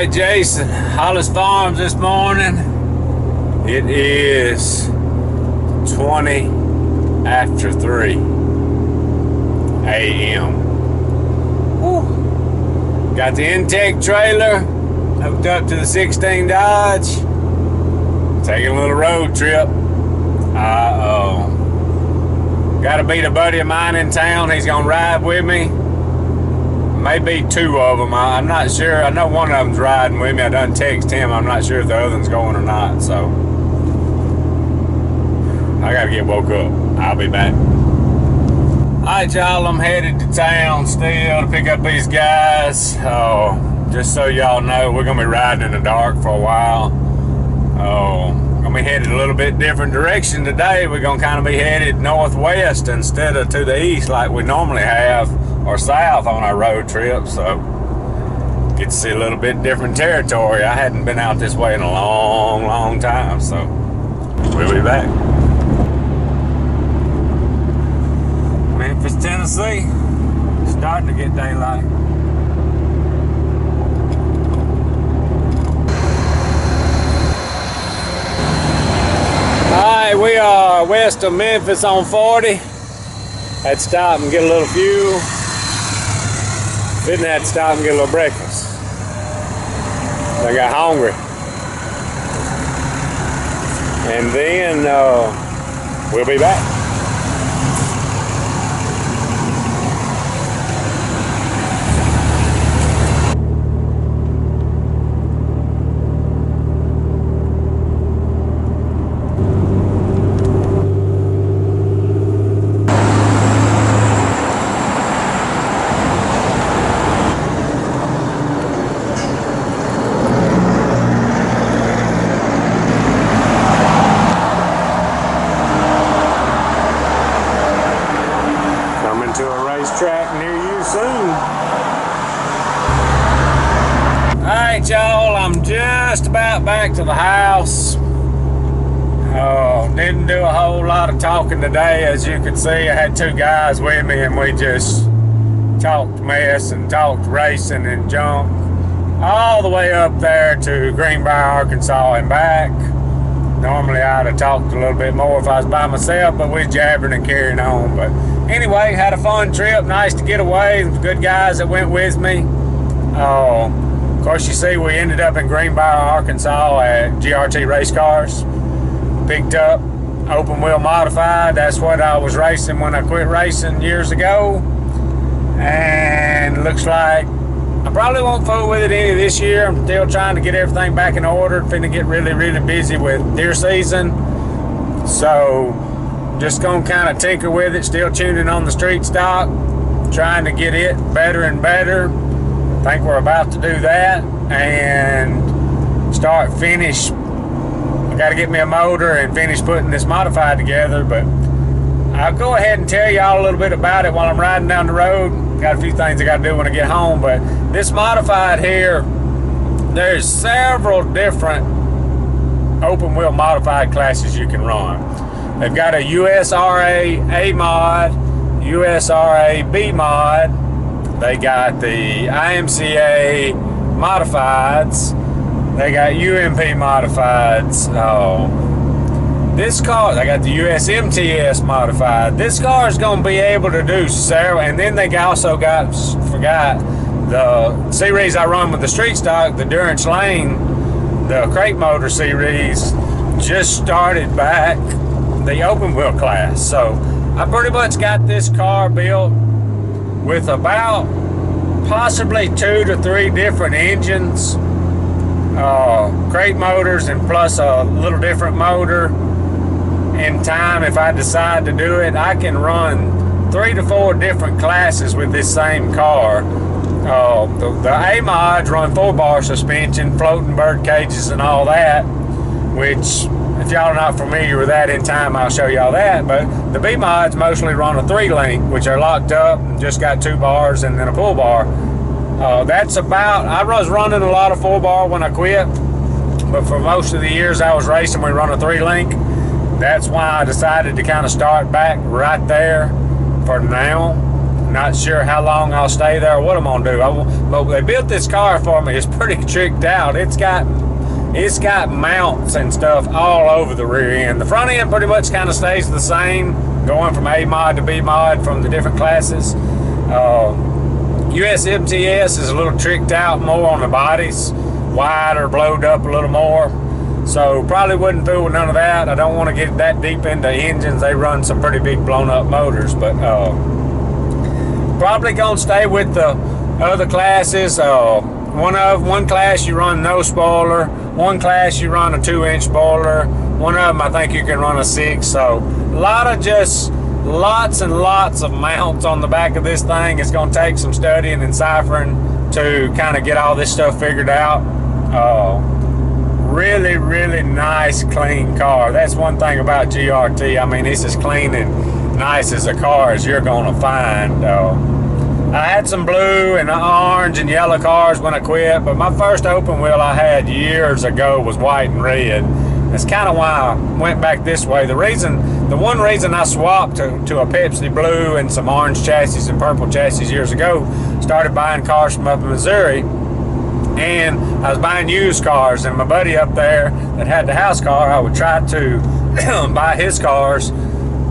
Alright, Jason, Hollis Farms this morning. It is 20 after 3 a.m. Got the intake trailer hooked up to the 16 Dodge. Taking a little road trip. Gotta meet a buddy of mine in town. He's gonna ride with me. Maybe two of them. I'm not sure. I know one of them's riding with me. I done text him. I'm not sure if the other one's going or not. So I gotta get woke up. I'll be back. Alright, y'all. I'm headed to town still to pick up these guys. Just so y'all know, we're gonna be riding in the dark for a while. Gonna be headed a little bit different direction today. We're gonna kind of be headed northwest instead of to the east like we normally have, or south on our road trip. So get to see a little bit different territory. I hadn't been out this way in a long time, so we'll be back. Memphis, Tennessee, starting to get daylight. Alright, we are west of Memphis on 40. Had to stop and get a little fuel. Didn't have to stop and get a little breakfast. I got hungry. And then we'll be back. To a racetrack near you soon. Alright, y'all, I'm just about back to the house. Didn't do a whole lot of talking today. As you can see, I had two guys with me and we just talked mess and talked racing and junk all the way up there to Greenbrier, Arkansas and back. Normally I'd have talked a little bit more if I was by myself, but we're jabbering and carrying on. But anyway, had a fun trip. Nice to get away. Good guys that went with me. Of course, you see, we ended up in Greenbrier, Arkansas at GRT Race Cars. Picked up open wheel modified. That's what I was racing when I quit racing years ago. And looks like I probably won't fool with it any this year. I'm still trying to get everything back in order. Finna get really busy with deer season. So just gonna kind of tinker with it. Still tuning on the street stock. Trying to get it better and better. Think we're about to do that. And finish. I gotta get me a motor and finish putting this modified together. But I'll go ahead and tell y'all a little bit about it while I'm riding down the road. Got a few things I gotta do when I get home, but this modified here, there's several different open wheel modified classes you can run. They've got a USRA A mod, USRA B mod. They got the IMCA modifieds. They got UMP modifieds. This car, I got the USMTS modified. This car is going to be able to do several, and then they also forgot the series I run with the street stock, the Durance Lane, the crate motor series, just started back the open wheel class. So I pretty much got this car built with about possibly 2 to 3 different engines, crate motors, and plus a little different motor. In time, if I decide to do it, I can run 3 to 4 different classes with this same car. The A mods run 4-bar suspension, floating bird cages and all that, which if y'all are not familiar with that, in time I'll show y'all that. But the B mods mostly run a 3-link, which are locked up and just got 2 bars and then a pull bar. I was running a lot of 4-bar when I quit, but for most of the years I was racing, we run a 3-link. That's why I decided to kind of start back right there for now. Not sure how long I'll stay there or what I'm gonna do. But they built this car for me. It's pretty tricked out. It's got mounts and stuff all over the rear end. The front end pretty much kind of stays the same, going from A mod to B mod from the different classes. USMTS is a little tricked out more on the bodies, wider, blowed up a little more. So probably wouldn't fool with none of that. I don't want to get that deep into engines. They run some pretty big blown up motors, but probably gonna stay with the other classes. One class you run no spoiler, one class you run a 2-inch spoiler, one of them I think you can run a 6. So a lot of just lots and lots of mounts on the back of this thing. It's gonna take some studying and ciphering to kind of get all this stuff figured out. Really, really nice, clean car. That's one thing about GRT. I mean, it's as clean and nice as a car as you're gonna find. I had some blue and orange and yellow cars when I quit, but my first open wheel I had years ago was white and red. That's kind of why I went back this way. The one reason I swapped to a Pepsi blue and some orange chassis and purple chassis years ago, started buying cars from up in Missouri, and I was buying used cars, and my buddy up there that had the house car, I would try to buy his cars,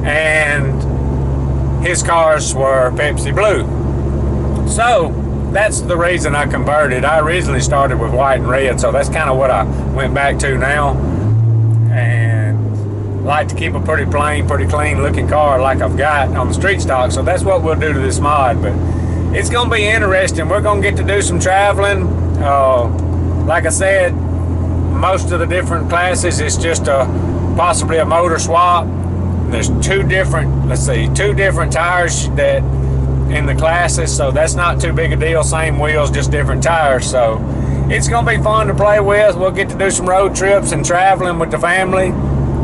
and his cars were Pepsi blue. So that's the reason I converted. I originally started with white and red, so that's kind of what I went back to now. And like to keep a pretty plain, pretty clean looking car like I've got on the street stock, so that's what we'll do to this mod. But it's gonna be interesting. We're gonna get to do some traveling. Like I said, most of the different classes it's just possibly a motor swap. There's two different tires that in the classes, so that's not too big a deal. Same wheels, just different tires. So it's gonna be fun to play with. We'll get to do some road trips and traveling with the family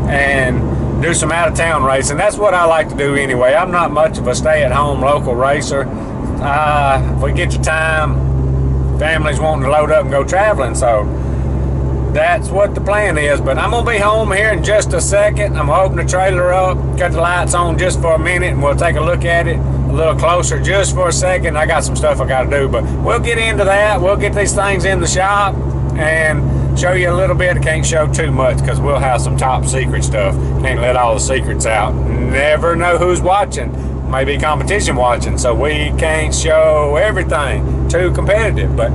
and do some out-of-town racing. That's what I like to do anyway. I'm not much of a stay-at-home local racer. If we get the time, families wanting to load up and go traveling, so that's what the plan is. But I'm gonna be home here in just a second. I'm hoping the trailer up, cut the lights on just for a minute, and we'll take a look at it a little closer just for a second. I got some stuff I gotta do, but we'll get into that. We'll get these things in the shop and show you a little bit. I can't show too much because we'll have some top secret stuff. Can't let all the secrets out. Never know who's watching. Maybe competition watching, so we can't show everything. Too competitive, but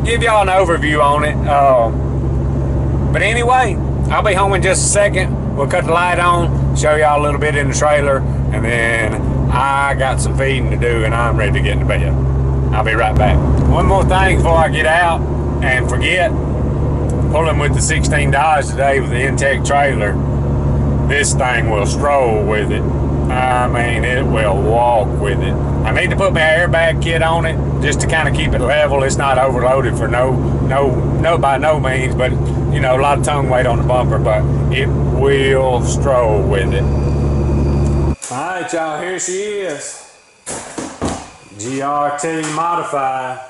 give y'all an overview on it. But anyway, I'll be home in just a second. We'll cut the light on, show y'all a little bit in the trailer, and then I got some feeding to do and I'm ready to get into bed. I'll be right back. One more thing before I get out and forget. Pulling with the 16 Dodge today with the Intech trailer. This thing will stroll with it. I mean, it will walk with it. I need to put my airbag kit on it just to kind of keep it level. It's not overloaded for no by no means, but you know, a lot of tongue weight on the bumper, but it will stroll with it. All right, y'all, here she is. GRT modified.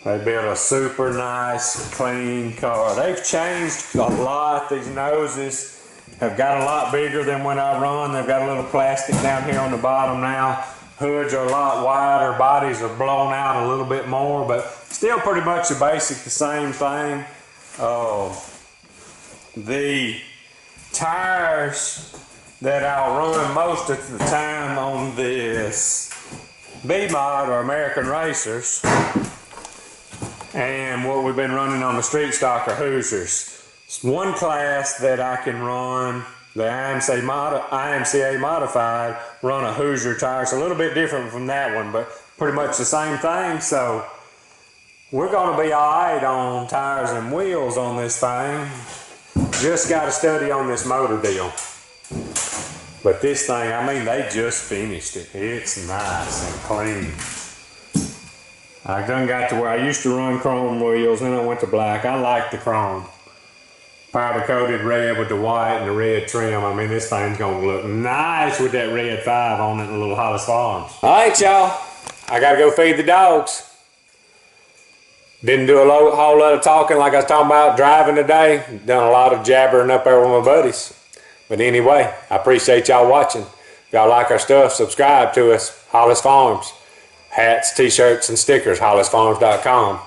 They built a super nice, clean car. They've changed a lot. These noses have got a lot bigger than when I run. They've got a little plastic down here on the bottom now. Hoods are a lot wider. Bodies are blown out a little bit more, but still pretty much the basic, the same thing. The tires that I'll run most of the time on this B-Mod are American Racers. And what we've been running on the street stock are Hoosiers. It's one class that I can run, the IMCA modified, run a Hoosier tire. It's a little bit different from that one, but pretty much the same thing. So we're gonna be all right on tires and wheels on this thing. Just got to study on this motor deal. But this thing, I mean, they just finished it. It's nice and clean. I done got to where I used to run chrome wheels, then I went to black. I like the chrome. Powder coated red with the white and the red trim. I mean, this thing's gonna look nice with that red 5 on it in Little Hollis Farms. All right, y'all. I gotta go feed the dogs. Didn't do a whole lot of talking like I was talking about driving today. Done a lot of jabbering up there with my buddies. But anyway, I appreciate y'all watching. If y'all like our stuff, subscribe to us. Hollis Farms. Hats, t-shirts, and stickers. HollisFarms.com.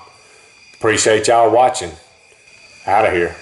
Appreciate y'all watching. Out of here.